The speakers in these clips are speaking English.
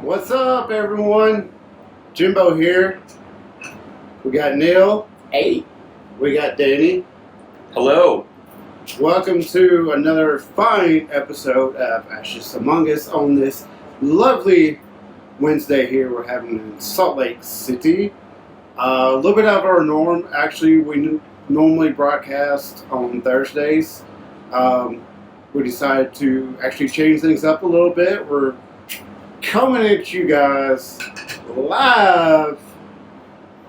What's up, everyone? Jimbo here. We got Neil. Hey. We got Danny. Hello. Welcome to another fine episode of Ashes Among Us on this lovely Wednesday here we're having in Salt Lake City. A little bit out of our norm. Actually, we normally broadcast on Thursdays. We decided to actually change things up a little bit. We're coming at you guys live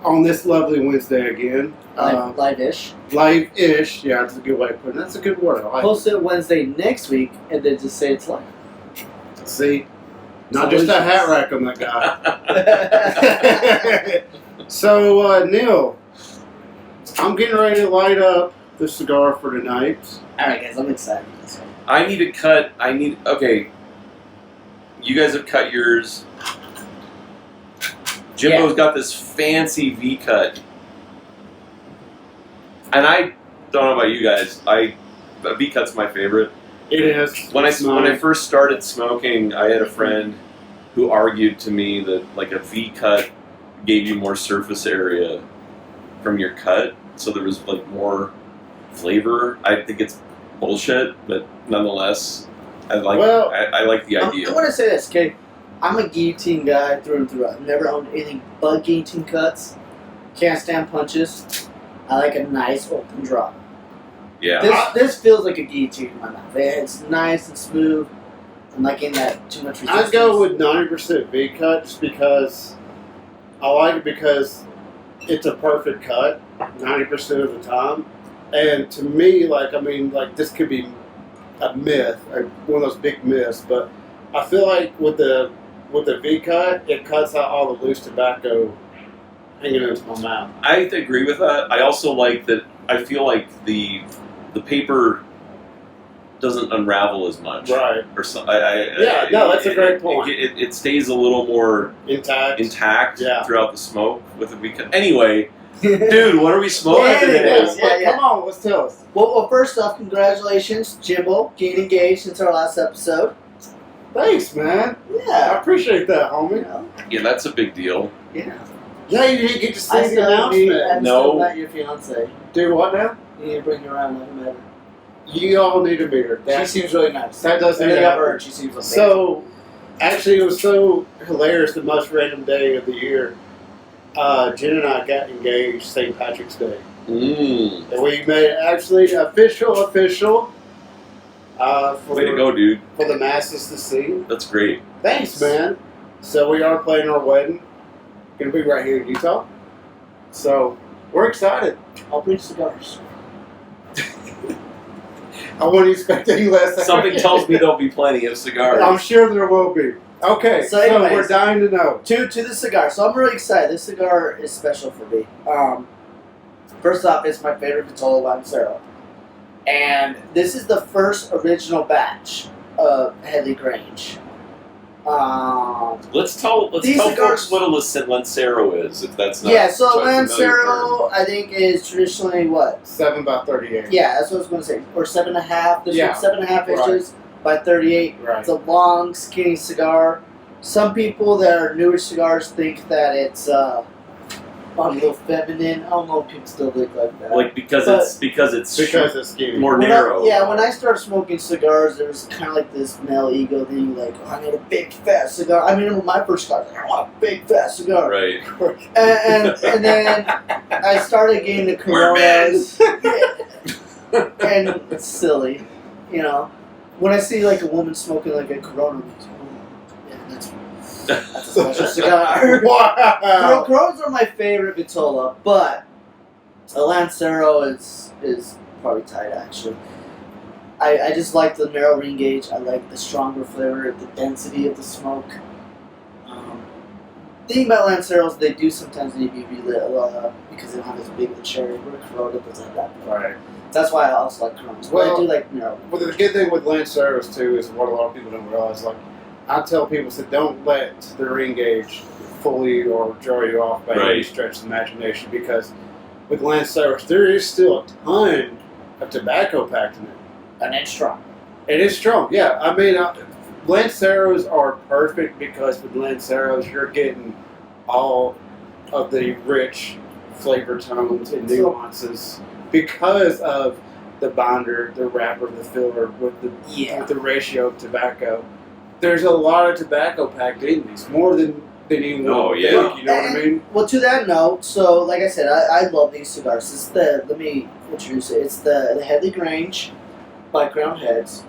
on this lovely Wednesday again. Live-ish. Live-ish, yeah, that's a good way of putting it. That's a good word. I like Post it Wednesday next week and then just say it's live. it. See? Not just a hat rack on that guy. So, Neil, I'm getting ready to light up the cigar for tonight. Alright guys, I'm excited. I need to cut. Okay. You guys have cut yours. Jimbo's got this fancy V cut. And I don't know about you guys. A V cut's my favorite. It is. When I first started smoking, I had a friend who argued to me that like a V cut gave you more surface area from your cut, so there was like more flavor. I think it's bullshit, but nonetheless, I like the idea. I want to say this, okay? I'm a guillotine guy through and through. I've never owned anything but guillotine cuts. Can't stand punches. I like a nice open draw. Yeah. This feels like a guillotine in my mouth. It's nice and smooth. I'm not getting that too much resistance. I'd go with 90% V cut just because I like it because it's a perfect cut 90% of the time. And to me, this could be a myth, one of those big myths, but I feel like with the V cut, it cuts out all the loose tobacco hanging into my mouth. I agree with that. I also like that. I feel like the paper doesn't unravel as much, right? Or so. That's a great point. It stays a little more intact throughout the smoke with a V cut. Anyway, dude, what are we smoking today? Come on, let's tell us. Well, first off, congratulations, Jimbo, getting engaged since our last episode. Thanks, man. Yeah. I appreciate that, homie. You know? Yeah, that's a big deal. Yeah. Yeah, you didn't get to see the announcement. I'm still not your fiance. Do what now? You need to bring her around like a matter. You all need to meet her. She seems really nice. That does Everything I've heard, she seems amazing. So, actually, it was so hilarious. The most random day of the year. Jen and I got engaged St. Patrick's Day. And we made it actually official. Way to go, dude. For the masses to see. That's great. Thanks, man. So we are planning our wedding. Going to be right here in Utah. So we're excited. I'll bring cigars. I wouldn't expect any less. Something tells me there'll be plenty of cigars. I'm sure there will be. Okay, so anyways, we're dying to know. To the cigar. So I'm really excited. This cigar is special for me. First off, it's my favorite Headley Lancero. And this is the first original batch of Headley Grange. Let's tell folks what a Lancero is, if that's not. Yeah, so Lancero, I think, is traditionally what? 7 by 38. Yeah, that's what I was going to say. Or 7.5. This one's 7.5 inches by 38. Right. It's a long, skinny cigar. Some people that are newer cigars think that it's a little feminine. I don't know if people still think like that. Like because it's skinny. More narrow. When I started smoking cigars, there was kind of like this male ego thing, like, oh, I need a big fat cigar. I remember my first cigar, I want a big fat cigar. Right. And then I started getting the Coronas. And it's silly, you know. When I see like a woman smoking like a Corona, I'm like, oh, yeah, that's a special cigar. Wow. Coronas are my favorite Vitola, but a Lancero is probably tight actually. I just like the narrow ring gauge. I like the stronger flavor, the density of the smoke. The thing about Lanceros, they do sometimes need to be relit because they don't have as big of a cherry. Where Corona doesn't have that. Right. That's why I also like Coronas. But I do like narrow. Well, the good thing with Lanceros too is what a lot of people don't realize. Like, I tell people, don't let the ring gauge fully or draw you off by any stretch of the imagination, because with Lanceros there is still a ton of tobacco packed in it. And it's strong. It is strong, yeah. I mean, Lanceros are perfect because with Lanceros you're getting all of the rich flavor tones and nuances because of the binder, the wrapper, the filler with the ratio of tobacco. There's a lot of tobacco packed in these, more than anyone would think, you know what I mean? Well, to that note, so like I said, I love these cigars. It's let me introduce it. It's the Headley Grange by Crown Heads.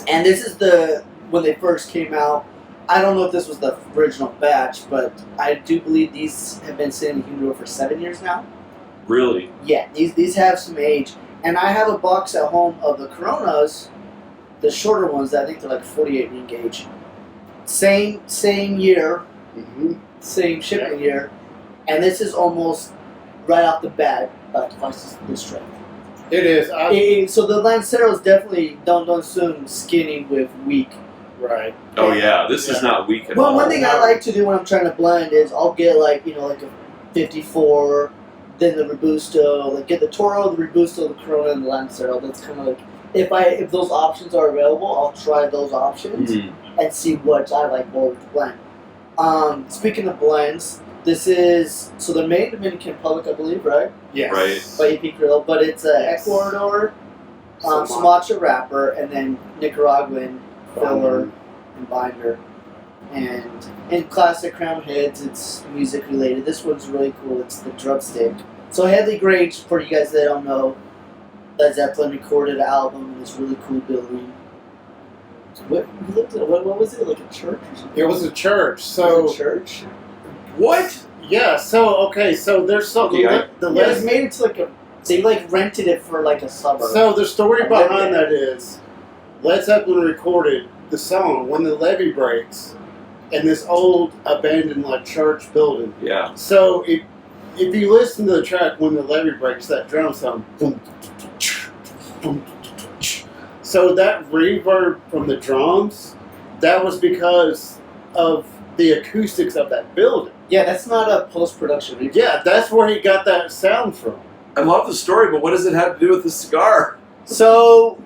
And this is when they first came out. I don't know if this was the original batch, but I do believe these have been sitting in the humidor for 7 years now. Really? Yeah, these have some age. And I have a box at home of the Coronas, the shorter ones that I think they're like 48 ring gauge. Same year, same shipment year, and this is almost right off the bat about twice the strength. It is. So the Lanceros definitely don't assume skinny with weak. Right. Oh yeah, this is not weak at all. Well, one thing I like to do when I'm trying to blend is I'll get like a 54, then the Robusto, like get the Toro, the Robusto, the Corona, and the Lancero. That's kind of like if those options are available, I'll try those options and see what I like more with the blend. Speaking of blends, this is they're made in Dominican Republic, I believe, right? Yes. Right. By EP Grill, but it's Ecuador, Sumatra wrapper, and then Nicaraguan filler and binder. And in classic Crown Heads, it's music related. This one's really cool. It's the Drumstick. So Headley Grange, for you guys that don't know, Led Zeppelin recorded an album in this really cool building. What was it? Like a church or something? It was a church. So was it a church? What? Yeah. So there's something. It's made it to they rented it for like a suburb. So the story behind that is, Led Zeppelin recorded the song "When the Levee Breaks" in this old abandoned church building. Yeah. So if you listen to the track "When the Levee Breaks," that drum sound, boom, boom, so that reverb from the drums, that was because of the acoustics of that building. Yeah, that's not a post-production reverb. Yeah, that's where he got that sound from. I love the story, but what does it have to do with the cigar? So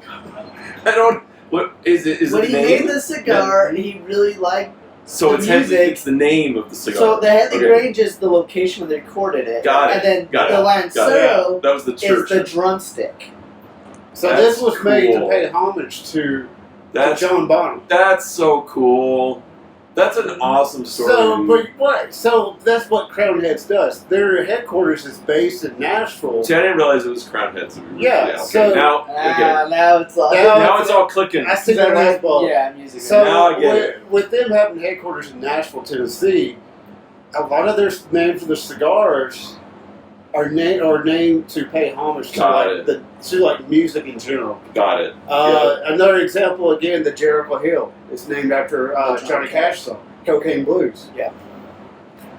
I don't. What is it? Is when it he the name? made the cigar, he really liked. So the it's Headley, music. it's the name of the cigar. So the Headley Okay. Grange is the location where they recorded it. Got it. And then Got the it. Lancero That was the is church. the Drumstick. So That's this was made to cool. pay homage to That's Jon Bonham. That's so cool. That's an awesome story. So that's what Crown Heads does. Their headquarters is based in Nashville. See, I didn't realize it was Crown Heads. Yeah, Okay. so- now Now it's all. now it's all clicking. I see that light bulb. Yeah, music. So Now I get with them having headquarters in Nashville, Tennessee, a lot of their names for the cigars are named to pay homage to music in general. Got it. Another example again, the Jericho Hill. It's named after Johnny Cash song, "Cocaine Blues." Yeah.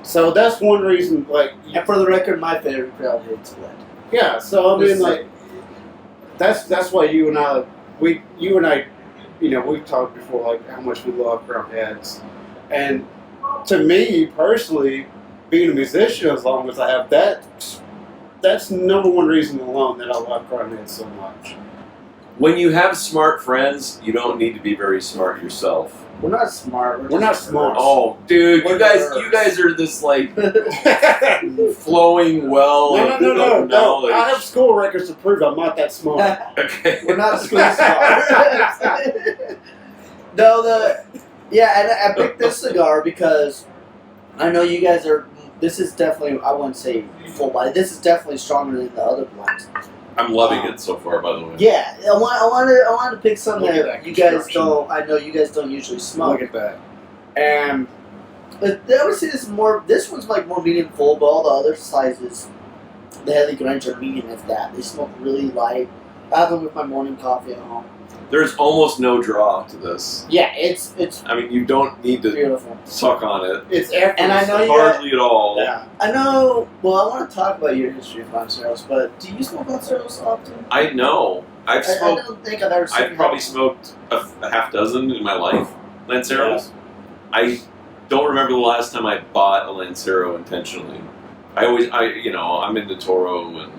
So that's one reason. And for the record, my favorite Crown Heads blend. Yeah. So I mean, that's why you and I, we've talked before, how much we love Crown Heads, and to me personally, being a musician as long as I have, that's number one reason alone that I love Crown Heads so much. When you have smart friends, you don't need to be very smart yourself. We're not smart. We're not smart. Oh, dude, We're you guys nerds. are this flowing well of No. knowledge. I have school records to prove I'm not that smart. Okay. We're not school smart. And I picked this cigar because I know you guys are. This is definitely, I wouldn't say full body. This is definitely stronger than the other blends. I'm loving it so far, by the way. Yeah, I want to pick something Look at that that you guys construction. don't. I know you guys don't usually smoke. Look at that. And but I would say this is more. This one's more medium full, but all the other sizes, the Headley Grange are medium if that. They smoke really light. I have them with my morning coffee at home. There's almost no draw to this. Yeah, it's I mean, you don't need to beautiful. suck on it. It's effortless. And I know you Hardly at all. Yeah. I know. Well, I want to talk about your history of Lanceros, but do you smoke Lanceros often? I know. I I've don't think I've ever seen. I've probably smoked a half dozen in my life. Lanceros. I don't remember the last time I bought a Lancero intentionally. I'm into Toro and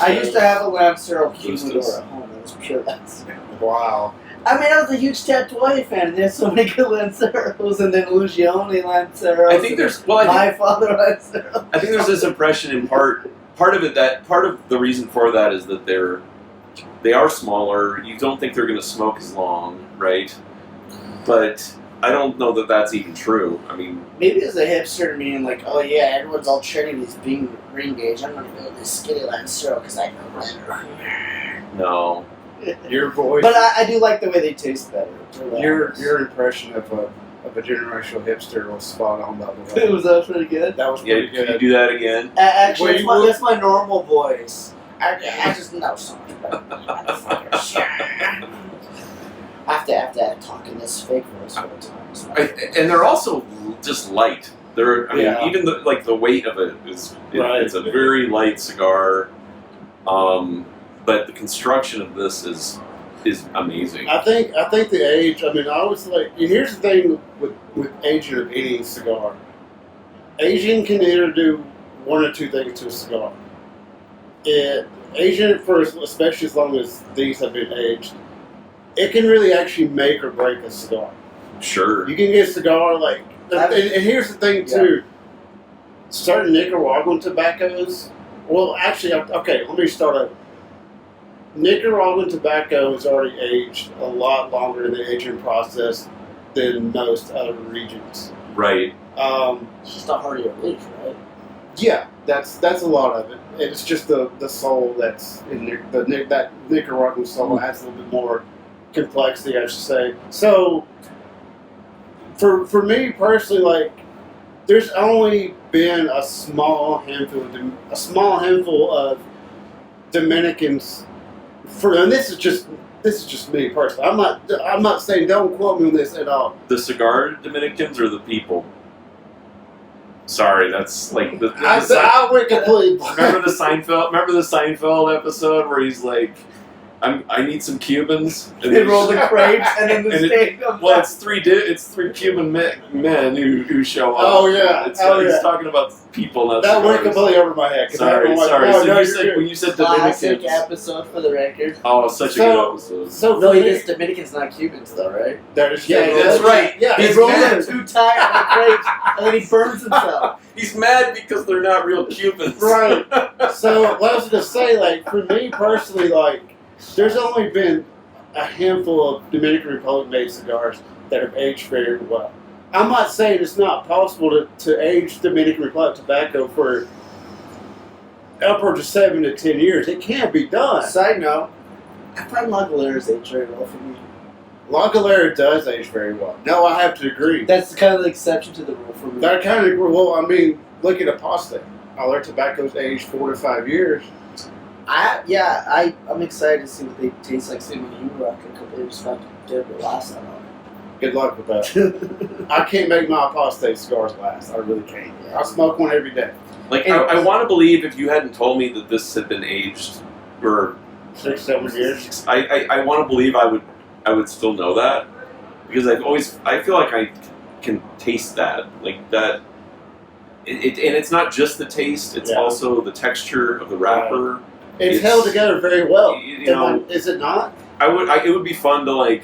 I used to have a Lancero humidor at home. It was pure Lancero. Wow. I mean, I was a huge Tatuaje fan, and there's so many good Lanceros, and then Lucione Lanceros. I think there's my father Lancero. I think there's this impression in part of it that part of the reason for that is that they are smaller. You don't think they're going to smoke as long, right? But I don't know that that's even true. I mean, maybe as a hipster, meaning like, oh yeah, everyone's all trending these big ring gauge. I'm gonna go with this skinny Lancero because I know better. no. Your voice, But I do like the way they taste better. your impression of a generational hipster was spot on, by the way. Was that pretty good? That was Yeah, pretty can you good. do that again? Actually, Wait, that's my normal voice. I just know so much better than you motherfuckers. I have to talk in this fake voice all the time. And they're also just light. They're, I mean, Yeah. even the weight of it is Right. it's a very light cigar. But the construction of this is amazing. I think the age. I mean, I was like, here's the thing with aging of any cigar. Aging can either do one or two things to a cigar. Aging it for especially as long as these have been aged, it can really actually make or break a cigar. Sure. You can get a cigar like, and here's the thing too. Certain Nicaraguan tobaccos. Well, actually, okay. Let me start over. Nicaraguan tobacco is already aged a lot longer in the aging process than most other regions. Right. It's just a hardier leaf, right? Yeah, that's a lot of it. It's just the soul that's in that Nicaraguan soul has a little bit more complexity, I should say. So, for me personally, like, there's only been a small handful of Dominicans. And this is just me personally. I'm not saying, don't quote me on this at all. The cigar Dominicans or the people? Sorry, that's like I went completely. Remember the Seinfeld episode where he's like, I need some Cubans. And They roll the crepes and then the and steak comes well, out. it's three Cuban men who show up. Oh, yeah. It's, Oh, he's yeah. talking about people. Not That went cigars. completely over my head. 'Cause I Sorry. don't know So no, you you're said good. when you said Classic Dominicans. episode for the record. Oh, such a So- good episode. So No, for he me, is Dominicans, not Cubans, though, right? that is Yeah, true. that's right. Yeah, He it's rolls mad. them too tight on the crepes, and then he burns himself. He's mad because they're not real Cubans. Right. So what I was gonna say, like, for me personally, like, there's only been a handful of Dominican Republic made cigars that have aged very well. I'm not saying it's not possible to age Dominican Republic tobacco for upwards of 7 to 10 years. It can be done. Side note, I find Lagaleras age very well for me. La Galera does age very well. No, I have to agree. That's kind of the exception to the rule for me. That kind of, well, I mean, look at Apostate. All their tobacco's aged 4 to 5 years. I'm excited to see what they taste like. Same with you, Rock. A couple years fucking did the last time. Good luck with that. I can't make my Apostate cigars last. I really can't. I smoke one every day. Like, I want to believe if you hadn't told me that this had been aged for 6, 7 years. I want to believe I would still know that because I feel like I can taste that, like that. And it's not just the taste; it's Yeah. also the texture of the wrapper. It's held together very well. You know, Is it not? it would be fun to like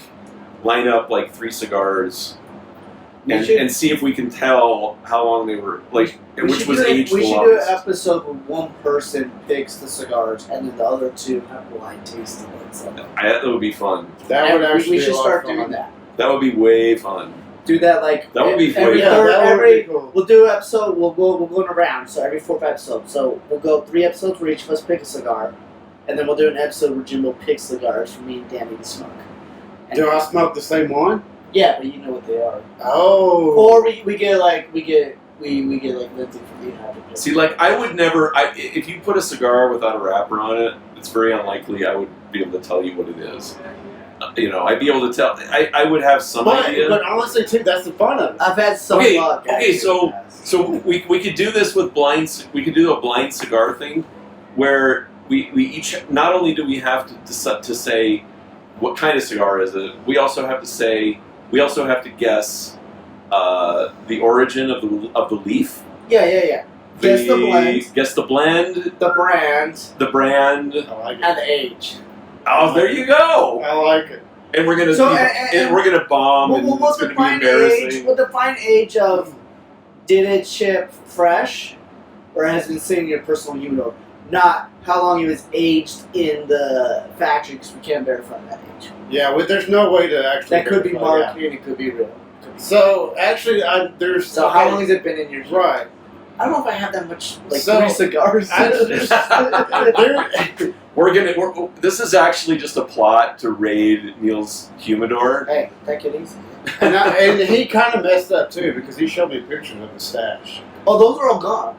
line up like 3 cigars and see if we can tell how long they were like and which was aged the We should do an longest. episode where one person picks the cigars and then the other two have blind tasting it. So. That would be fun. That And would actually we be should a lot start of fun. doing that. That would be way fun. Do that like That would be every way Yeah, third, that would every be cool. we'll do an episode. We'll go in a round. So every 4th episode. So we'll go 3 episodes where each of us pick a cigar, and then we'll do an episode where Jim will pick cigars for me and Danny to smoke. And Do I smoke the same one? Yeah, but you know what they are. Oh. Or we get like Lindsay from the Habit. See, like I would never. If you put a cigar without a wrapper on it, it's very unlikely I would be able to tell you what it is. I'd be able to tell. I would have some idea. But honestly, too, that's the fun of it. I've had some Okay, luck. okay, actually, so- in the past. So we could do this with blinds. We could do a blind cigar thing, where we each not only do we have to say what kind of cigar is it, we also have to guess the origin of the leaf. Yeah. Guess the blend, Guess the blend. the brand, The brand. I like it. and the age. Oh, there you go. I like it. And we're gonna we're gonna bomb, and it's gonna be embarrassing. What the fine age of did it ship fresh, or has been sitting in your personal humidor? Not how long it was aged in the factory, because we can't verify that age. Yeah, well, there's no way to actually. That could be verify marketing, and it could be real. So actually, there's. So how long has it been in your? Right. I don't know if I have that much, like So, 3 cigars. This is actually just a plot to raid Neil's humidor. Hey, take it easy. and he kind of messed up too because he showed me pictures of his stash. Oh, those are all gone.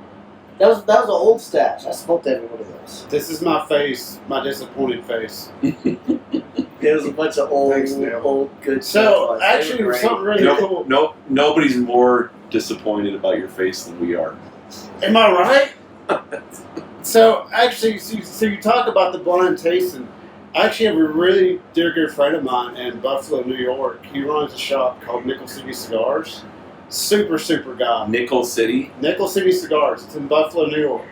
That was an old stash. I smoked every one of those. This is my face, my disappointed face. There was a bunch of old good So stuff. actually, something really cool. Nobody's more disappointed about your face than we are. Am I right? So actually, so you talk about the blind tasting. I actually have a really dear good friend of mine in Buffalo, New York. He runs a shop called Nickel City Cigars. Super guy. Nickel City Cigars. It's in Buffalo, New York.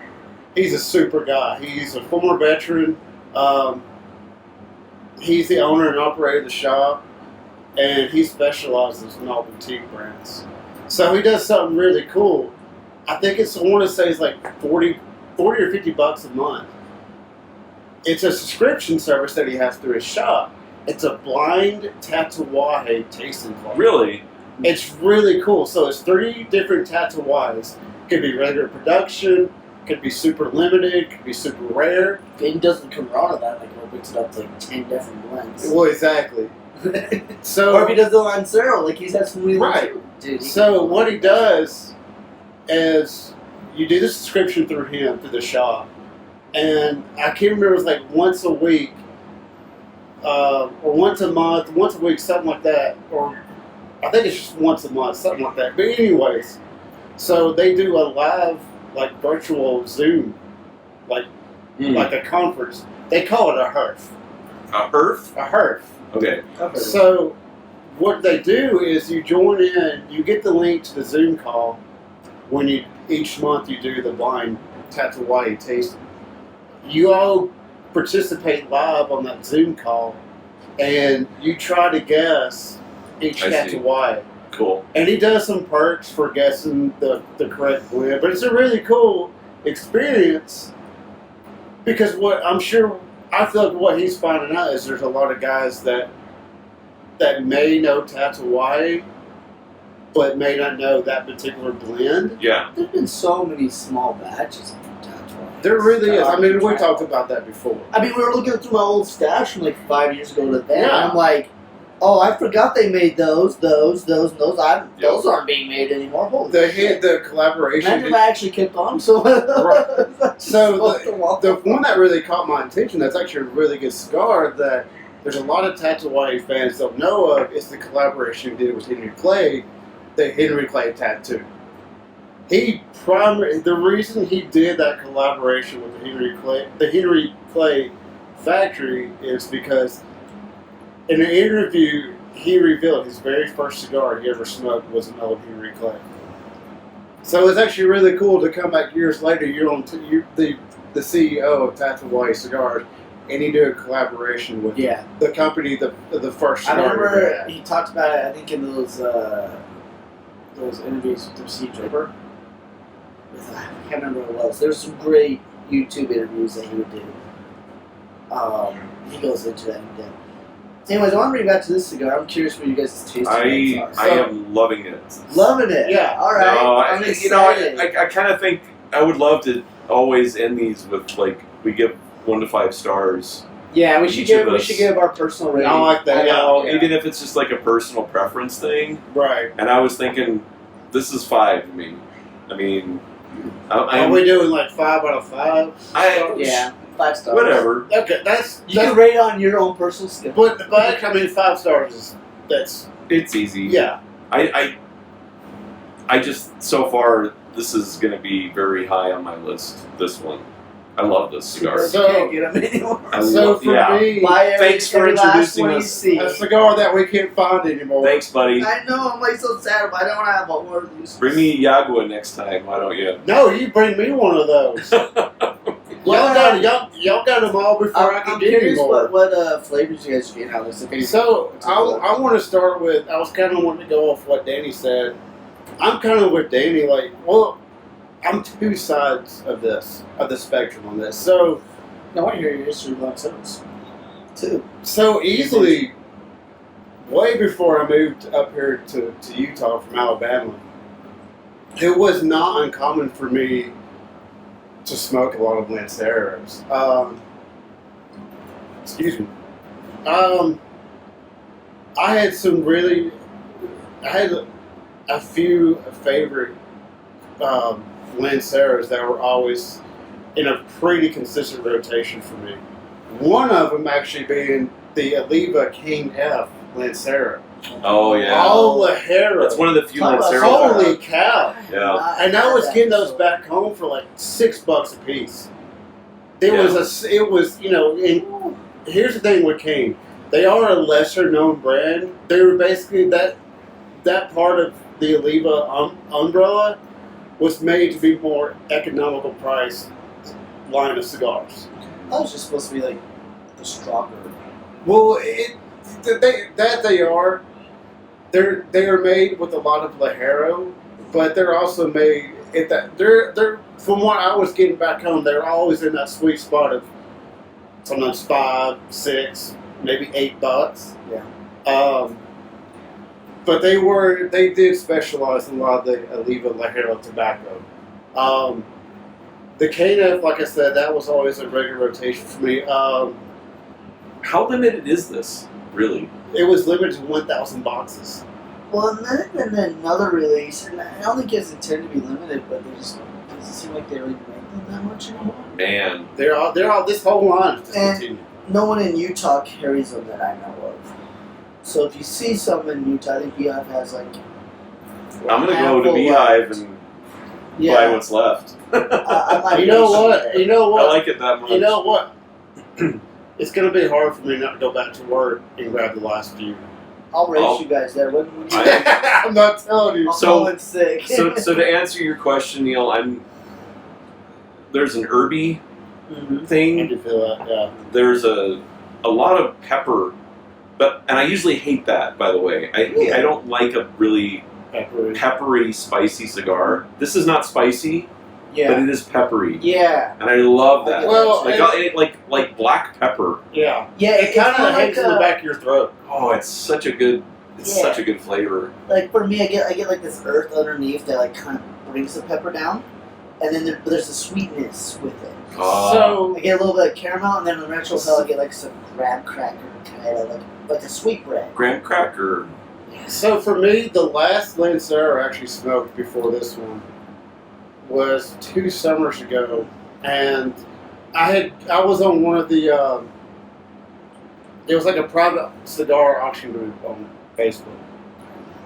He's a super guy. He's a former veteran. He's the owner and operator of the shop, and he specializes in all boutique brands. So he does something really cool. I think I want to say it's like 40 or $50 a month. It's a subscription service that he has through his shop. It's a blind Tatuaje tasting club. Really? It's really cool. So it's 3 different Tatuajes. Could be regular production, could be super limited, could be super rare. He does the Corona, that like opens it up to like 10 different blends. Well, exactly. So, or if he does the Lancero, like he's had so many. Right. Dude, so what he does is you do the subscription through him, through the shop. And I can't remember, it was like once a week, or once a month, once a week, something like that. Or I think it's just once a month, something like that. But anyways, so they do a live, like virtual Zoom, like a conference. They call it a HERF. A HERF? A HERF. Okay. So what they do is you join in, you get the link to the Zoom call when each month you do the blind Tatuaje tasting. You all participate live on that Zoom call, and you try to guess each Tatuaje. Cool. And he does some perks for guessing the correct blend, but it's a really cool experience because I feel like what he's finding out is there's a lot of guys that may know Tatuaje, but may not know that particular blend. Yeah. There's been so many small batches of Tatuaje. There really is. I mean, we talked about that before. I mean, we were looking through my old stash from like 5 years ago to then, Yeah. and I'm like, oh, I forgot they made those. Those aren't being made anymore. Holy shit. The collaboration. Imagine if I actually kept on. So, Right. So the one that really caught my attention, that's actually a really good cigar that there's a lot of Tatuaje fans don't know of, is the collaboration he did with Henry Clay, the Henry Clay tattoo. The reason he did that collaboration with the Henry Clay factory is because in an interview, he revealed his very first cigar he ever smoked was an old Henry Clay. So it's actually really cool to come back years later. You're the CEO of Tatuaje Cigars, and you do a collaboration with the company, the first cigar. I remember he talked about it. I think in those interviews with C. Draper. I can't remember what it was. There's some great YouTube interviews that he would do. He goes into that in depth. Anyways, I want to bring back to this cigar. I'm curious what you guys' taste are. I am loving it. Loving it. Yeah. All right. No, I'm excited. I kind of think I would love to always end these with we give 1 to 5 stars. Yeah, we should give our personal rating. I like that. Even if it's just like a personal preference thing. Right. And I was thinking, this is 5 to me. I mean, are we doing like 5 out of 5? Yeah. 5 stars. Whatever. Okay, you can rate on your own personal skill. But I mean, 5 stars it's easy. Yeah. I just so far this is going to be very high on my list. This one, I love this cigar. So, you can't get them anymore. So for me, thanks for introducing us. A cigar that we can't find anymore. Thanks, buddy. I know, I'm like so sad, but I don't have one more of these. Bring me Yagua next time, why don't you? No, you bring me one of those. Y'all got them all before I I'm could get any curious more. what flavors you guys get out of this. So I want to start with. I was kind of wanting to go off what Danny said. I'm kind of with Danny. Like, well, I'm two sides of the spectrum on this. So I want to hear your history of Lanceros. Too. So easily, way before I moved up here to Utah from Alabama, it was not uncommon for me to smoke a lot of Lanceros. Excuse me. I had a few favorite Lanceros that were always in a pretty consistent rotation for me. One of them actually being the Oliva King F Lancero. Oh yeah. All Lajero. That's one of the few Talk about Lanceros. Holy cow! Yeah. And I was getting those back home for like $6 a piece. It was and here's the thing with King. They are a lesser known brand. They were basically that part of the Oliva umbrella was made to be more economical price line of cigars. That was just supposed to be like the stronger. Well, they are made with a lot of Lajero, but they're also made they're from what I was getting back home, they're always in that sweet spot of sometimes $5, $6, maybe $8. Yeah. But they did specialize in a lot of the Oliva Lajero tobacco. The KNF, like I said, that was always a regular rotation for me. How limited is this, really? It was limited to 1,000 boxes. Well, and then another release, and I don't think it's intended to be limited, but they just doesn't seem like they really make them that much anymore. Man. They're all this whole line is discontinued. No one in Utah carries them that I know of. So if you see some in Utah, I think Beehive has like. I'm gonna go to Beehive and buy what's left. You know what? I like it that much. You know what? It's going to be hard for me not to go back to work and grab the last few. I'll race you guys there. What would you I'm not telling you. I'm calling sick. so to answer your question, Neil, there's an herby I thing. can feel that. Yeah. There's a lot of pepper, and I usually hate that. By the way, I don't like a really peppery, spicy cigar. This is not spicy. Yeah. But it is peppery. Yeah. And I love that. Well, like black pepper. Yeah. Yeah. It kind of hangs in the back of your throat. Oh, it's such a good flavor. Like for me, I get like this earth underneath that like kind of brings the pepper down, and then there's a sweetness with it. So I get a little bit of caramel, and then on the natural palate, I get like some graham cracker kind of like a sweet bread. Graham cracker. So for me, the last Lancero I actually smoked before this one was 2 summers ago, and I was on one of the it was like a private cigar auction group on Facebook,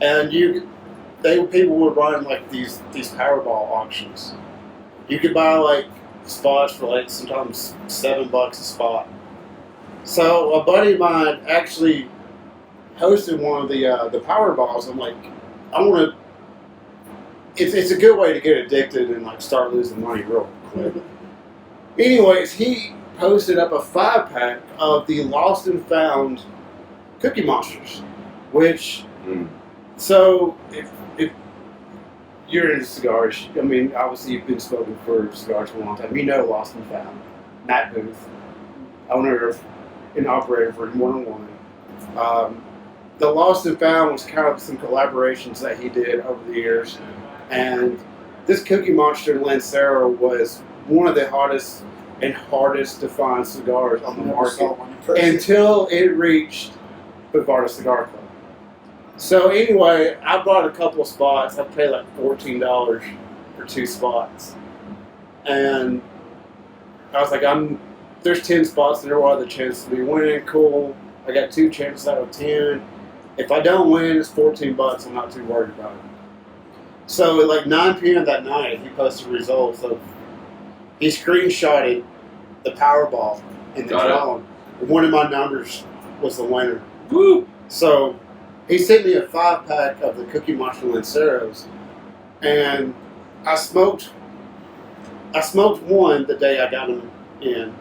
and people would run like these Powerball auctions. You could buy like spots for like sometimes $7 a spot. So a buddy of mine actually hosted one of the Powerballs. I'm like, I want to. It's a good way to get addicted and like start losing money real quick. Anyways, he posted up a 5-pack of the Lost and Found Cookie Monsters, which so if you're into cigars, I mean, obviously you've been smoking for cigars for a long time. You know Lost and Found, Matt Booth, owner and operator for More Than One. The Lost and Found was kind of some collaborations that he did over the years. And this Cookie Monster Lancero was one of the hottest and hardest to find cigars on the market until it reached Bovada Cigar Club. So anyway, I bought a couple of spots. I paid like $14 for 2 spots. And I was like, there's 10 spots there. What are the chances of me winning? Cool. I got 2 chances out of 10. If I don't win, it's $14. I'm not too worried about it. So at like 9 p.m. that night, he posted results of, he screenshotted the Powerball in the drawing. One of my numbers was the winner. Woo! So he sent me a 5-pack of the Cookie Monster Lanceros, and I smoked one the day I got them in,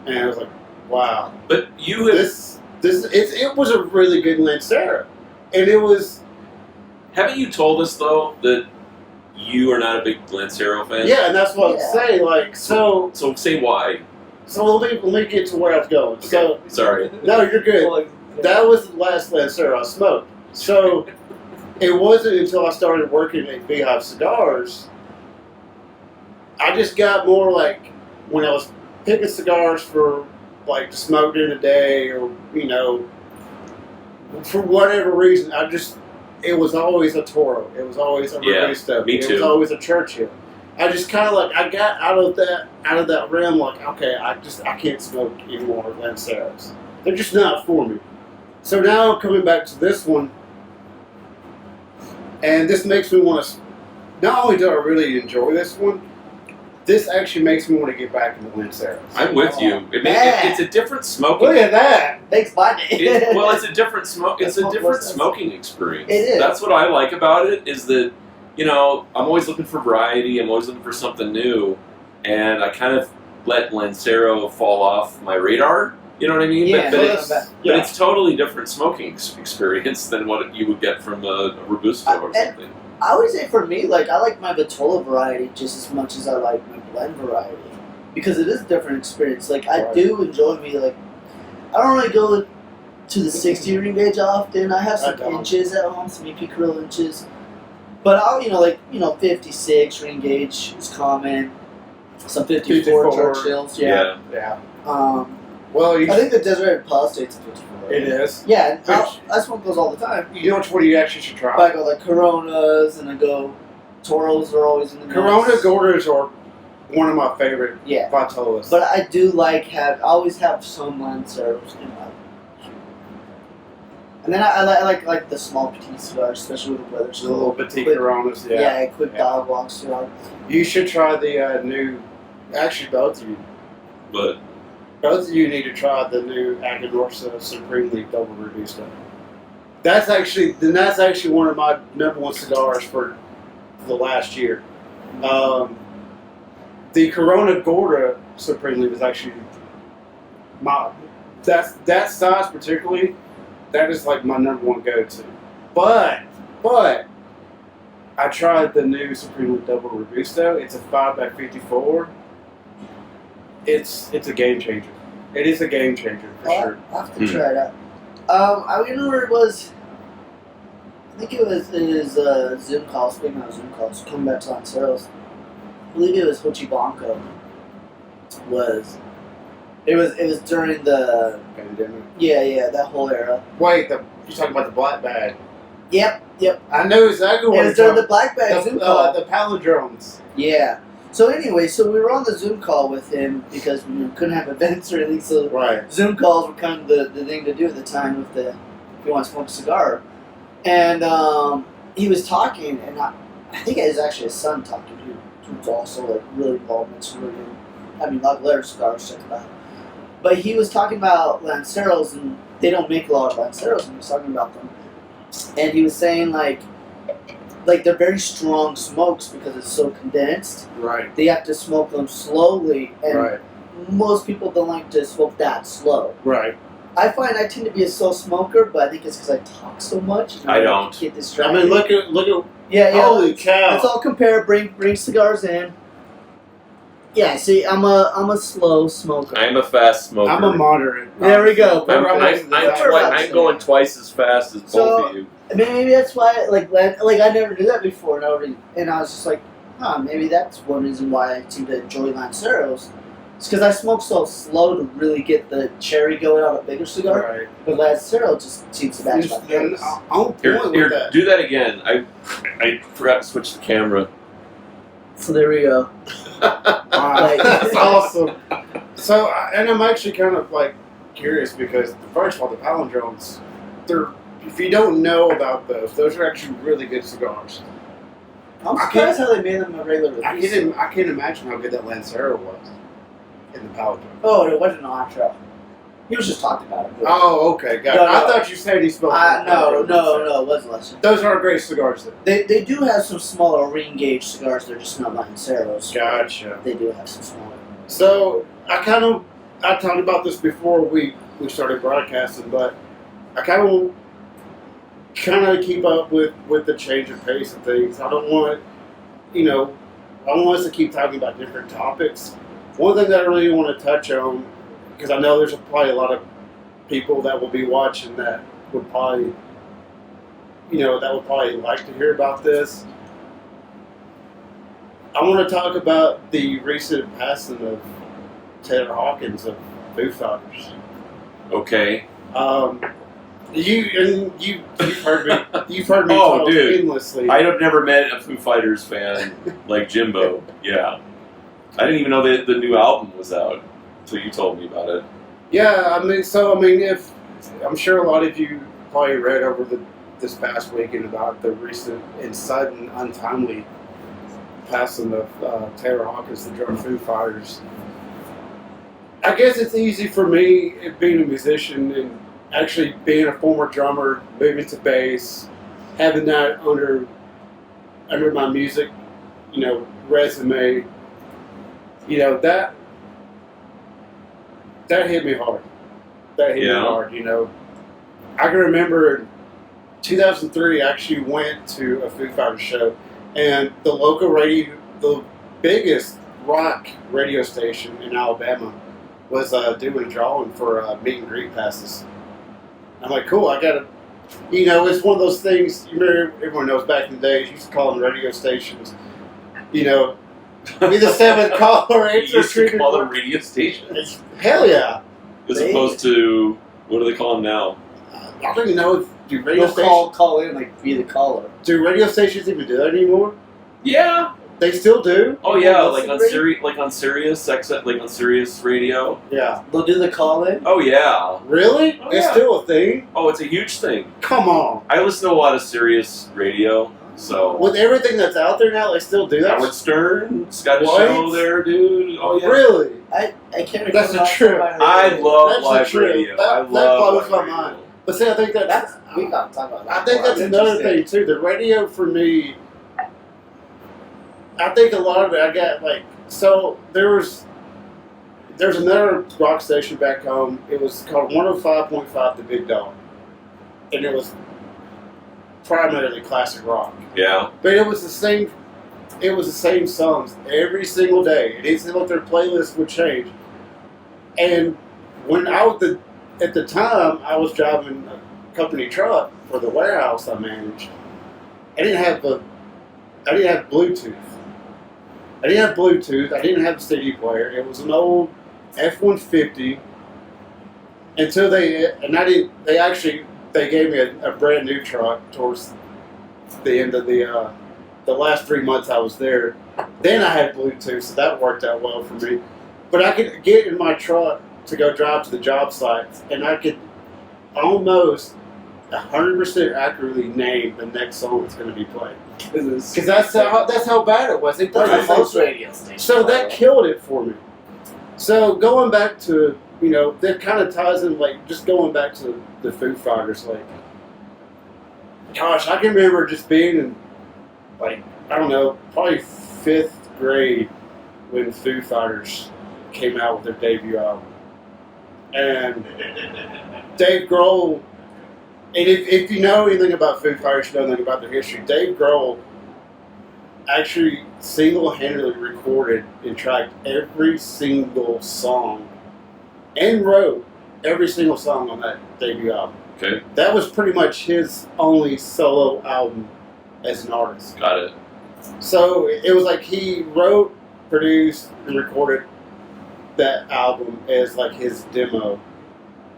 and I was like, wow. But you have, It was a really good Lancero, and it was. haven't you told us though that you are not a big Lancero fan? Yeah, and that's what I'm saying. Like, so say why. So let me get to where I was going. Okay. So Sorry. no, you're good. That was the last Lancero I smoked. So it wasn't until I started working at Beehive Cigars. I just got more like when I was picking cigars for like to smoke during the day, or for whatever reason, it was always a Toro. It was always a Robusto. Me too. It was always a Churchill. I just kind of like I got out of that realm. Like, okay, I can't smoke any more Lanceros. They're just not for me. So now I'm coming back to this one, and this makes me want to. Not only do I really enjoy this one, this actually makes me want to get back into Lanceros. I'm with you. It's a different smoking. Look at that. Thanks, my day. It's a different smoke. It's a different smoking experience. It is. That's what I like about it. Is that I'm always looking for variety. I'm always looking for something new, and I kind of let Lancero fall off my radar. You know what I mean? Yeah. But it's totally different smoking experience than what you would get from a Robusto or something. I would say for me, like I like my Vitola variety just as much as I like my blend variety because it is a different experience. Like I do enjoy I don't really go to the 60 ring gauge often. I have some inches at home, some EP Krill inches, but I'll 56 ring gauge is common. Some 54 Churchills, yeah. Well, I think the Desert Apostate's 54. It is. Yeah, I smoke those all the time. You know which one you actually should try? But I go like Coronas, and I go Toros are always in the mix. Corona Gordas are one of my favorite Vitolas. But I do I always have some Lanceros in my. And then I like the small petite cigars, especially with the weather. The little petite Coronas, yeah. Quick dog walk cigar. You should try the new. Actually, both of you. But. Both of you need to try the new Aganorsa Supreme Leaf Double Robusto. That's actually one of my #1 cigars for the last year. The Corona Gorda Supreme Leaf is actually that size particularly. That is like my #1 go-to. But I tried the new Supreme Leaf Double Robusto. It's a 5x54. It's a game changer. It is a game changer for sure. I'll have to try it out. I remember it was. I think it was Zoom call. Speaking of Zoom calls, coming back to Lanceros, I believe it was Hochiblanco. It was during the pandemic. Yeah, that whole era. Wait, you're talking about the black bag? Yep. I know exactly what it was during the black bag Zoom call. The palindromes. Yeah. So anyway, we were on the Zoom call with him because we couldn't have events or anything. So Zoom calls were kind of the thing to do at the time if you want to smoke a cigar. And he was talking, and I think it was actually his son talking, who was also really involved in sorting. I mean, not Lair cigars, check it out. But he was talking about Lanceros, and they don't make a lot of Lanceros, and he was talking about them. And he was saying like they're very strong smokes because it's so condensed. Right. They have to smoke them slowly, and most people don't like to smoke that slow. Right. I find I tend to be a slow smoker, but I think it's because I talk so much. I don't. Get distracted. I mean, look at. Yeah. Holy cow! Let's all compare. Bring cigars in. Yeah. See, I'm a slow smoker. I'm a fast smoker. I'm a moderate. There we go. I'm going twice as fast as both of you. Maybe that's why, like I never knew that before, and I was just like, maybe that's one reason why I seem to enjoy Lanceros. It's because I smoke so slow to really get the cherry going on a bigger cigar. Right. But Lancero just seems to match my pace. Here, do that again. I forgot to switch the camera. So there we go. That's awesome. So, and I'm actually kind of like curious because first of all, the palindromes, if you don't know about those are actually really good cigars. I'm surprised how they made them a regular. I can't imagine how good that Lancero was in the palindrome. Oh, it wasn't an outro. He was just talking about it. Oh, okay, got it. I thought you said he smoked. No, it wasn't Lancero. Those are great cigars. Then. They do have some smaller ring gauge cigars. They're just not Lanceros. Gotcha. They do have some smaller. So I talked about this before we started broadcasting, but I kind of keep up with the change of pace of things. I don't want us to keep talking about different topics. One thing that I really want to touch on, because I know there's probably a lot of people that will be watching that would probably like to hear about this. I want to talk about the recent passing of Taylor Hawkins of Foo Fighters. Okay. You've heard me Oh, talk dude. endlessly. I have never met a Foo Fighters fan like Jimbo. Yeah. I didn't even know that the new album was out until you told me about it. Yeah, if I'm sure a lot of you probably read over this past weekend about the recent and sudden, untimely passing of Taylor Hawkins, the drummer Foo Fighters. I guess it's easy for me, being a musician and actually being a former drummer, moving to bass, having that under my music, resume. That hit me hard. That hit me hard. I can remember in 2003, I actually went to a Foo Fighters show, and the local radio, the biggest rock radio station in Alabama, was doing a drawing for meet and greet passes. I'm like, cool, I got to, it's one of those things, everyone knows back in the day, you used to call them radio stations, be the seventh caller, You used to call them radio stations? Hell yeah. As opposed to, what do they call them now? I don't even know if radio stations... call in, like, be the caller. Do radio stations even do that anymore? Yeah. They still do? Oh yeah, like on Sirius radio. Yeah. They'll do the call in? Oh yeah. Really? Oh, it's yeah. still a thing? Oh, it's a huge thing. Come on. I listen to a lot of Sirius radio, so With everything that's out there now, they still do that? Howard Stern's got a What? show there, dude. Oh yeah. Really? I can't That's remember. the truth. I love That's the live truth. radio. That I love blows my live radio. mind. But see, I think That's we gotta talk about that. I think that's another thing too. The radio for me, I think a lot of it. I got so there's another rock station back home. It was called 105.5 The Big Dog, and it was primarily classic rock. Yeah. But it was the same. It was the same songs every single day. It didn't seem like their playlist would change. And when at the time, I was driving a company truck for the warehouse I managed. I didn't have Bluetooth. I didn't have a CD player. It was an old F-150. Until they gave me a brand new truck towards the end of the last 3 months I was there. Then I had Bluetooth, so that worked out well for me. But I could get in my truck to go drive to the job sites, and I could almost 100% accurately name the next song that's going to be played. Because that's how bad it was. They played That's the most same- radio stations. So that killed it for me. So going back to, that kind of ties in, just going back to the Foo Fighters, gosh, I can remember just being in, I don't know, probably 5th grade when Foo Fighters came out with their debut album. And Dave Grohl, and if you know anything about Foo Fighters, you know anything about their history, Dave Grohl actually single-handedly recorded and tracked every single song and wrote every single song on that debut album. Okay. That was pretty much his only solo album as an artist. Got it. So it was like he wrote, produced, and recorded that album as his demo.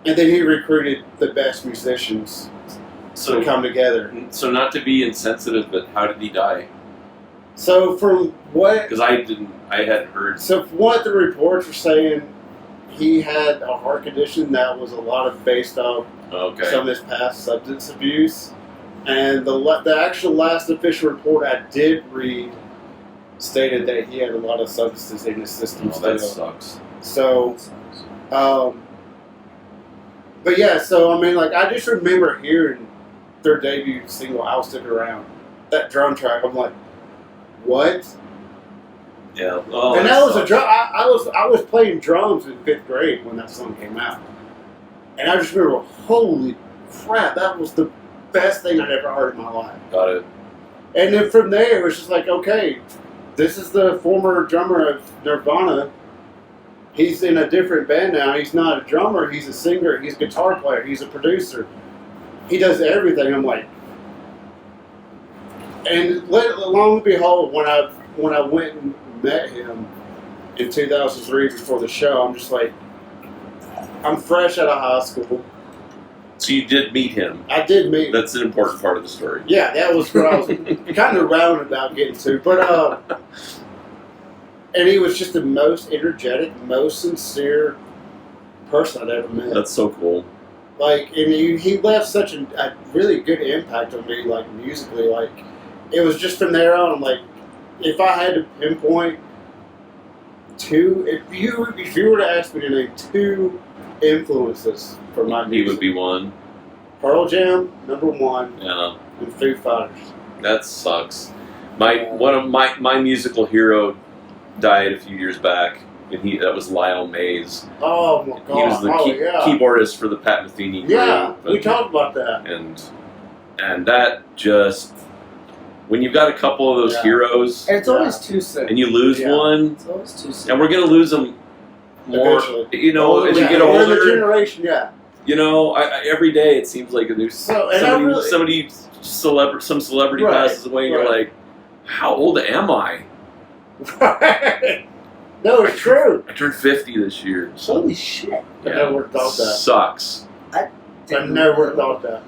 And then he recruited the best musicians to come together. So not to be insensitive, but how did he die? So from what... Because I hadn't heard. So from what the reports were saying, he had a heart condition that was a lot of based off some of his past substance abuse. And the actual last official report I did read stated that he had a lot of substances in his system Oh, still. that sucks. So, but yeah, so I just remember hearing their debut single, "I'll Stick Around," that drum track. I'm like, what? Yeah. Oh, And that was a sucks. drum. I was playing drums in 5th grade when that song came out, and I just remember, holy crap, that was the best thing I'd ever heard in my life. Got it. And then from there, it was just like, okay, this is the former drummer of Nirvana. He's in a different band now. He's not a drummer. He's a singer. He's a guitar player. He's a producer. He does everything. I'm like, and long and behold, when I went and met him in 2003 before the show, I'm just like, I'm fresh out of high school. So you did meet him. I did meet him. That's an important part of the story. Yeah, that was what I was kind of roundabout getting to. But and he was just the most energetic, most sincere person I'd ever met. That's so cool. Like, and he left such a really good impact on me, like musically. Like, it was just from there on. I'm like, if I had to pinpoint two, if you were to ask me to name 2 influences for my He music, would be one. Pearl Jam, number 1, Yeah. and Foo Fighters. That sucks. One of my musical hero died a few years back, and that was Lyle Mays. Oh my god! He was the keyboardist for the Pat Metheny group. Yeah, we talked about that. And that just, when you've got a couple of those heroes, And it's always too soon. and you lose one, It's always too soon. and we're gonna lose them more. Eventually. You know, as you get We're in the older. generation, yeah. You know, every day it seems like a new So, and some celebrity Right, passes away, and you're right. like, how old am I? No, it's true. I turned 50 this year. So Holy shit. I never thought that. Sucks. I never thought that.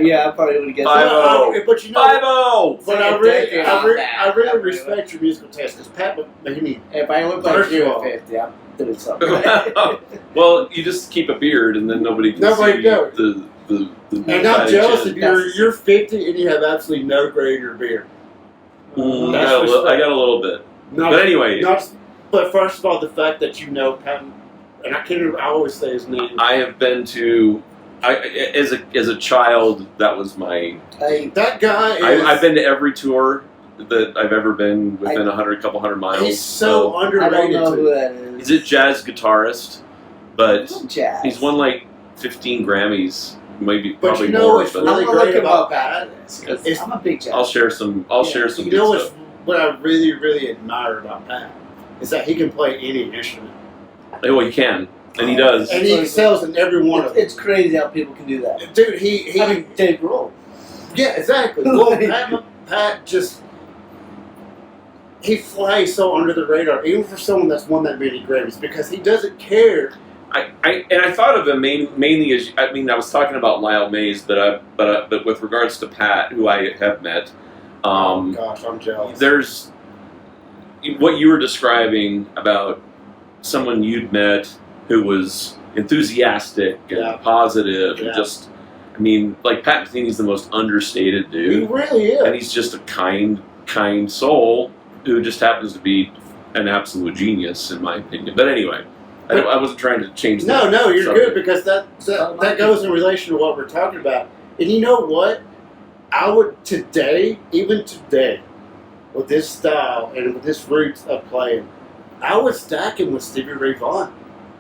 Yeah, I probably would have guessed Five that. oh. But you know, 5-0! but I really respect your musical taste because Pat Metheny. If I only First played of 2 all- at 50, I'm doing something. Well, you just keep a beard, and then nobody can Nobody see knows. the And I'm jealous chin. if you're 50 and you have absolutely no gray in your beard. That's I got a little bit. But anyway. But first of all, the fact that you know Pat, and I always say his name. I have been to, as a child, that was my. That guy is. I've been to every tour that I've ever been within a couple hundred miles. He's so I underrated. don't know who that is. He's a jazz guitarist, but Jazz. he's won like 15 Grammys, maybe But probably you know more. what's But really I'm gonna great look him about up Pat? after this, 'cause It's- I'm a big Jazz. I'll share some. I'll share some. You good know stuff. what I really, really admire about Pat is that he can play any instrument, Oh, he can, and he does. and he excels in every one of them. It's crazy how people can do that. Dude, he I mean, Dave Grohl. yeah, exactly. Well, Pat just he flies so under the radar, even for someone that's won that many Grammys, because he doesn't care. I thought of him mainly as, I mean, I was talking about Lyle Mays, but with regards to Pat, who I have met, Oh gosh, I'm jealous. there's what you were describing about someone you'd met who was enthusiastic and Yeah. positive Yeah. and just, I mean, like Pat Metheny's the most understated He dude, really and is. he's just a kind soul who just happens to be an absolute genius, in my opinion. But anyway. I wasn't trying to change No, you're subject. good because that goes in relation to what we're talking about. And you know what? I would even today, with this style and with this roots of playing, I would stack him with Stevie Ray Vaughan.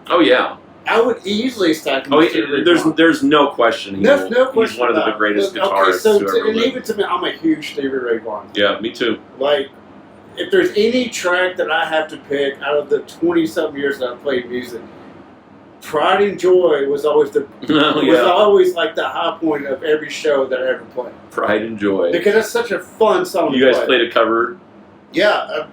Oh yeah. I would easily stack him Oh, with Stevie Ray Vaughan. there's no question. There's no question. He's one of the about it. greatest But, guitarists okay, so who ever and lived. even to me, I'm a huge Stevie Ray Vaughan. Yeah, me too. Like, if there's any track that I have to pick out of the 20-something years that I've played music, Pride and Joy was always was always like the high point of every show that I ever played. Pride and Joy. Because it's such a fun song You to guys play. played a cover. Yeah,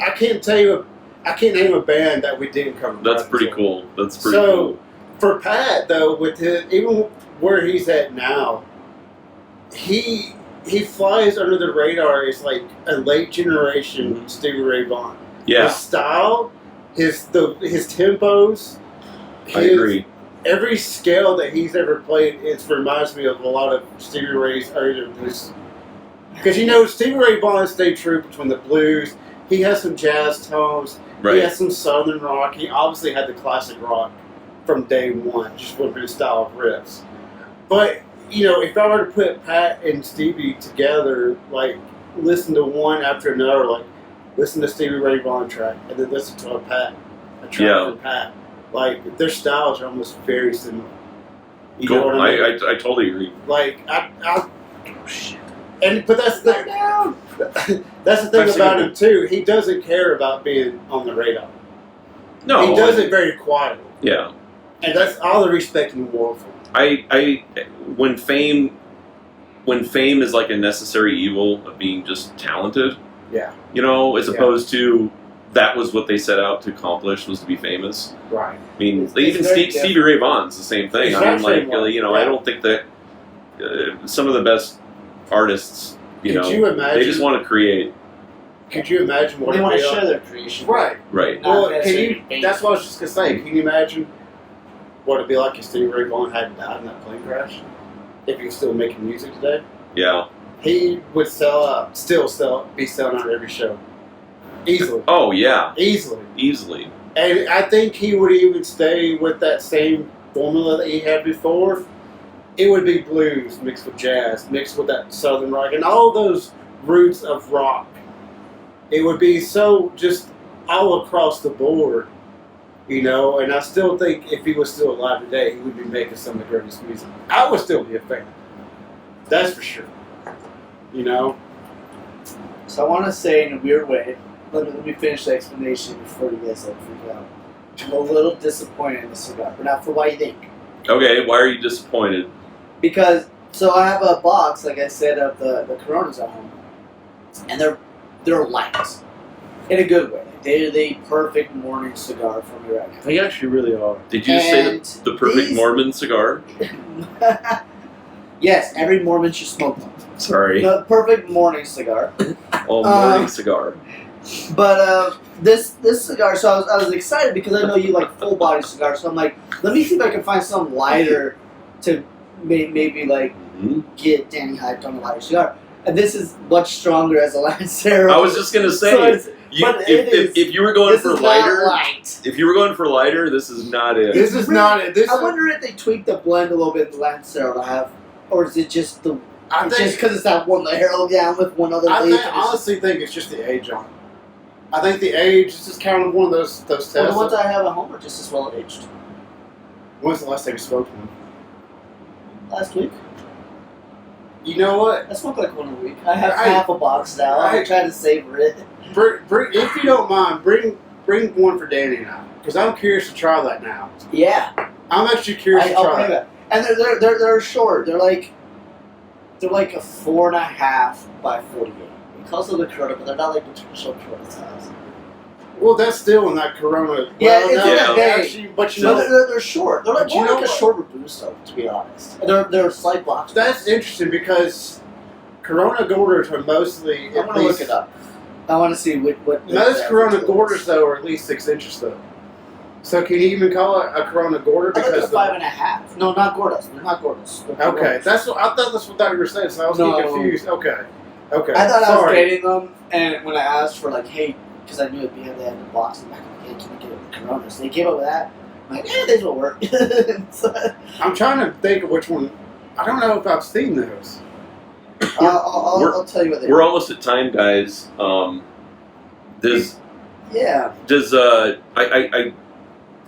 I can't tell you. I can't name a band that we didn't cover. That's Pride pretty and Joy. cool. That's pretty So, cool. for Pat though, with his, even where he's at now, he flies under the radar as like a late generation Stevie Ray Vaughan. Yeah, His style, his tempos. I agree. Every scale that he's ever played, it reminds me of a lot of Stevie Ray's earlier blues. Because you know, Stevie Ray Vaughan stayed true between the blues. He has some jazz tones. He Right. has some southern rock. He obviously had the classic rock from day one, just with his style of riffs. But you know, if I were to put Pat and Stevie together, like listen to one after another, like listen to Stevie Ray Vaughan track, and then listen to a track from Pat. Like, their styles are almost very similar. You know Cool. what I mean? I totally agree. Like, oh shit. But that's the thing. That's the thing about him too. He doesn't care about being on the radar. No, he does it very quietly. Yeah, and that's all the respect in the world for him. When fame is like a necessary evil of being just talented. Yeah. You know, as opposed to that was what they set out to accomplish, was to be famous. Right. I mean, even Stevie Ray Vaughan's the same thing. I mean, like, I don't think that some of the best artists, you they just want to create. Could you imagine what they want to share their creation? Right. Right. Well, that's what I was just going to say. Can you imagine what it'd be like if Stevie Ray Vaughan hadn't died in that plane crash? If he was still making music today? Yeah. He would still be selling out every show. Easily. Oh, yeah. Easily. And I think he would even stay with that same formula that he had before. It would be blues mixed with jazz, mixed with that southern rock, and all those roots of rock. It would be so just all across the board, and I still think if he was still alive today, he would be making some of the greatest music. I would still be a fan. That's for sure. So I want to say in a weird way, let me finish the explanation before you guys freak out. I'm a little disappointed in the cigar, but not for what you think. Okay, why are you disappointed? Because, so I have a box, like I said, of the Coronas at home, and they're light, in a good way. They're the perfect morning cigar for me right now. They actually really are. Did you say the perfect Mormon cigar? Yes, every Mormon should smoke one. Sorry. The perfect morning cigar. Morning cigar. But this cigar, so I was excited because I know you like full body cigars. So I'm like, let me see if I can find something lighter to maybe like get Danny hyped on a lighter cigar. And this is much stronger as a Lancero. I was just gonna say, if you were going for lighter, if you were going for lighter, this is not it. This is not it. I wonder if they tweaked the blend a little bit in the Lancero to have, or is it just the? Just because it's that one arrow down with one other. I honestly think it's just the age on it. I think the age is just kind of one of those tests. Well, the ones I have at home are just as well aged. When's the last time you smoked one? Last week. You know what? I smoke like one a week. I have half a box now. I try to savor it. If you don't mind, bring one for Danny and I, because I'm curious to try that now. Yeah. I'm actually curious to try that. And they're short. They're like a 4.5 by 48. It calls them the Corona, but they're not like the traditional Corona size. Well, that's still in that Corona. Yeah, it's in that bag. Actually, but they're short. They're like more like a short Robusto, to be honest. They're slight blocks. That's interesting because Corona Gorders are mostly. I want to look it up. I want to see what most Corona Gorders though are at least 6 inches though. So can you even call it a Corona Gorder? Because they're 5.5. No, not Gordas. They're not Gordas. Okay, that's what I thought. That's what you were saying. So I was getting confused. Okay. I thought I was getting them, and when I asked for like, hey, because I knew it'd be in the box, and I'm like, hey, can we get it with Coronas? They came up with that. I'm like, this will work. I'm trying to think of which one. I don't know if I've seen those. I'll tell you what they are. We're almost at time, guys.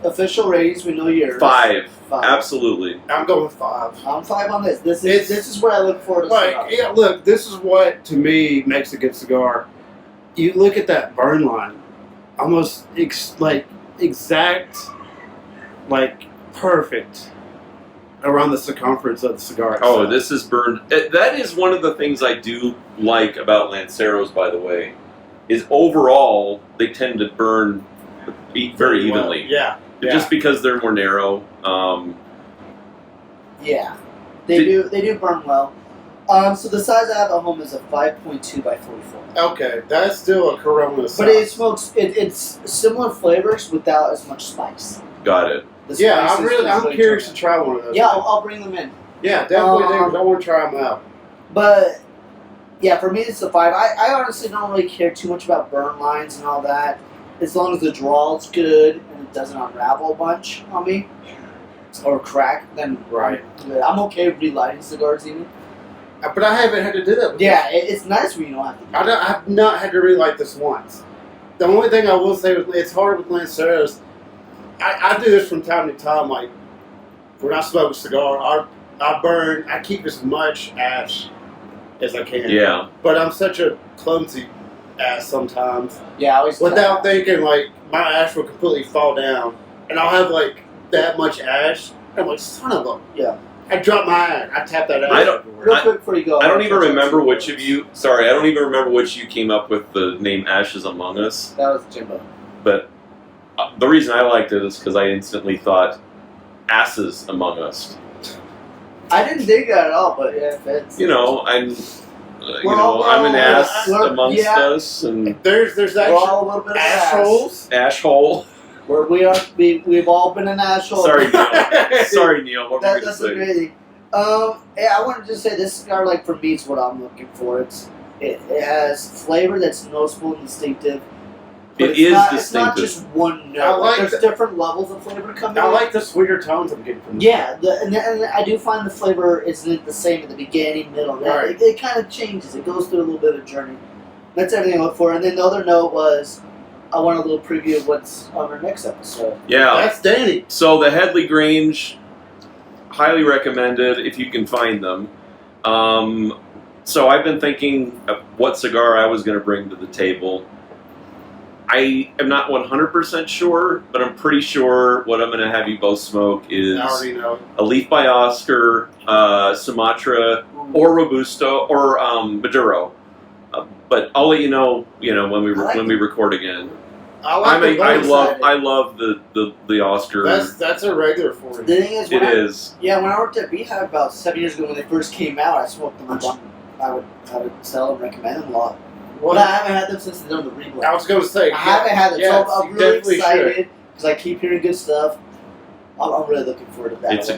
Official ratings, we know yours. 5. Absolutely. I'm going 5. I'm 5 on this. This is what I look for to cigar. Yeah, look, this is what to me makes a good cigar. You look at that burn line, almost exact, perfect around the circumference of the cigar itself. Oh, this is burned. That is one of the things I do like about Lanceros, by the way, is overall they tend to burn very evenly. Yeah. Just because they're more narrow. Yeah, they do burn well. So the size I have at home is a 5.2 by 44. Okay, that's still a Corona size. But it smokes. It's similar flavors without as much spice. Got it. Yeah, I'm curious to try one of those. Yeah, I'll bring them in. Yeah, definitely. I want to try them out. But yeah, for me it's a 5. I honestly don't really care too much about burn lines and all that. As long as the draw is good and it doesn't unravel a bunch on me or crack, then right. I'm okay with relighting cigars even. But I haven't had to do that. It's nice when you don't have to. I've not had to relight this once. the only thing I will say is it's hard with Lanceros. I do this from time to time. Like when I smoke a cigar, I keep as much ash as I can. Yeah. But I'm such a clumsy ass sometimes. Yeah, I always Without thinking, like my ash will completely fall down, and I'll have like that much ash. And I'm like, son of a. Yeah. I drop my ash. I tap that ash. Real quick before you go. I don't even remember which of you. Sorry, I don't even remember which you came up with the name Ashes Among Us. That was Jimbo. But the reason I liked it is because I instantly thought asses among us. I didn't dig that at all, but yeah, it fits. You know, I'm an ass amongst us, and there's We're all a little bit of assholes. asshole. Where we've all been an asshole. Sorry, Neil. Sorry, Neil. What were you That's going a to say? great thing. Yeah, I wanted to say this cigar, like for me, is what I'm looking for. It has flavor that's noticeable and distinctive. But It is It's distinctive. not just one note. I like There's the- different levels of flavor coming. I in. like the sweeter tones I'm getting from. Yeah, and I do find the flavor isn't the same at the beginning, middle, and end. Right. It kind of changes. It goes through a little bit of journey. That's everything I look for. And then the other note was, I want a little preview of what's on our next episode. Yeah. That's Danny. So the Headley Grange, highly recommended if you can find them. So I've been thinking of what cigar I was going to bring to the table. I am not 100% sure, but I'm pretty sure what I'm going to have you both smoke is I already know. a Leaf by Oscar, Sumatra, or Robusto, or Maduro. But I'll let you know when we record again. I love the Oscar. That's a regular for The you. thing is, It is. Yeah, when I worked at Beehive about 7 years ago when they first came out, I smoked them a bunch. I would sell and recommend them a lot. Well, But I haven't had them since they've done the reblend. I was going to say. I haven't had them, yes, so I'm you really definitely excited because I keep hearing good stuff. I'm really looking forward to that. It's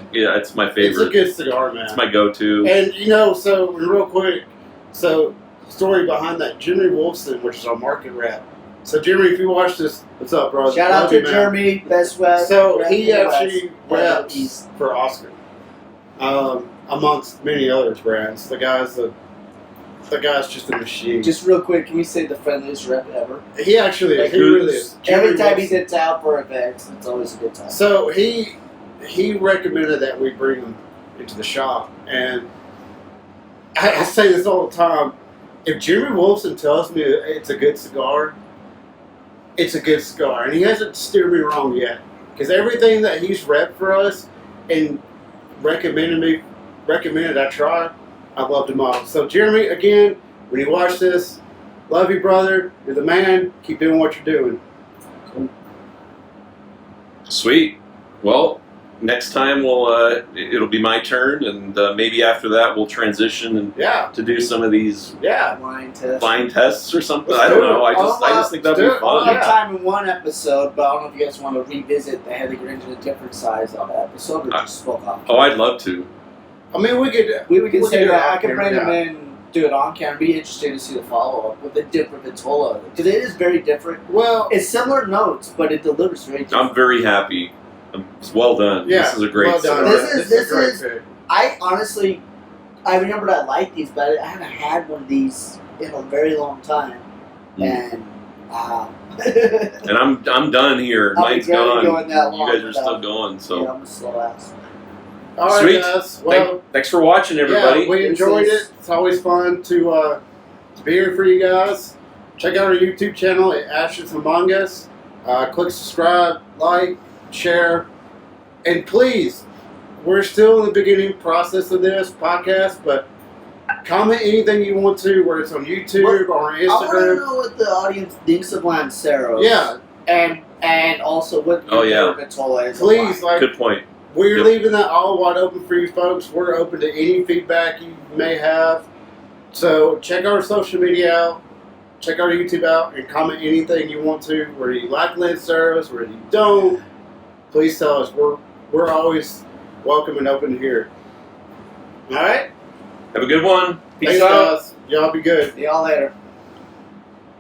my It's a favorite. good cigar, man. It's my go-to. And so real quick, story behind that, Jeremy Wolfson, which is our market rep. So Jeremy, if you watch this, what's up, bro? Shout out Love to you, man. Jeremy, Best West. So rep he in the West, actually rep reps East. for Oscar, amongst many other brands. The guy's just a machine. Just real quick, can we say the friendliest rep ever? He actually is. Like, He really is. Every Jeremy time Wolfson. he's in town for events, it's always a good time. So he recommended that we bring him into the shop, and I say this all the time. If Jeremy Wolfson tells me it's a good cigar, it's a good cigar, and he hasn't steered me wrong yet. Because everything that he's repped for us and recommended I try, I loved him all. So Jeremy, again, when you watch this, love you, brother. You're the man. Keep doing what you're doing. Sweet. Well, next time it'll be my turn, and maybe after that we'll transition and Yeah, to do some of these yeah. Line test. blind tests or something. Let's I don't do it. know. I just think that'd Let's be do it. We'll fun. have time in one episode, but I don't know if you guys want to revisit the Headley Grange in a different size on that episode or just spoke off. Oh, I'd love to. I mean, we could. We can we say do it that. off I can bring camera, them in, do it on camera. It'd be interesting to see the follow up with a different Vitola because it is very different. Well, It's similar notes, but it delivers very different. I'm very happy. It's well done. yeah. This is a great well done. cigar. This a great is- pick. I honestly, I remembered I liked these, but I haven't had one of these in a very long time, and wow. And I'm done here. I'll be Mine's barely gone. going that You long guys are without- still going. So Yeah, I'm a slow ass. All right, Sweet. guys. Well, thanks for watching, everybody. yeah, we enjoyed it. It's always fun to be here for you guys. Check out our YouTube channel at Ashes Among Us. Click subscribe, like, share, and please, we're still in the beginning process of this podcast, but comment anything you want to, whether it's on YouTube or on I want to Instagram. know what the audience thinks of Lanceros. Yeah, and also what Oh, yeah. Vitola is. please, like, Good point. we're Yep. leaving that all wide open for you folks. We're open to any feedback you may have. So check our social media out, check our YouTube out, and comment anything you want to. Whether you like Lanceros, whether you don't, please tell us. We're always welcome and open to hear. All right? Have a good one. Peace Thanks, out. guys. Y'all be good. See y'all later.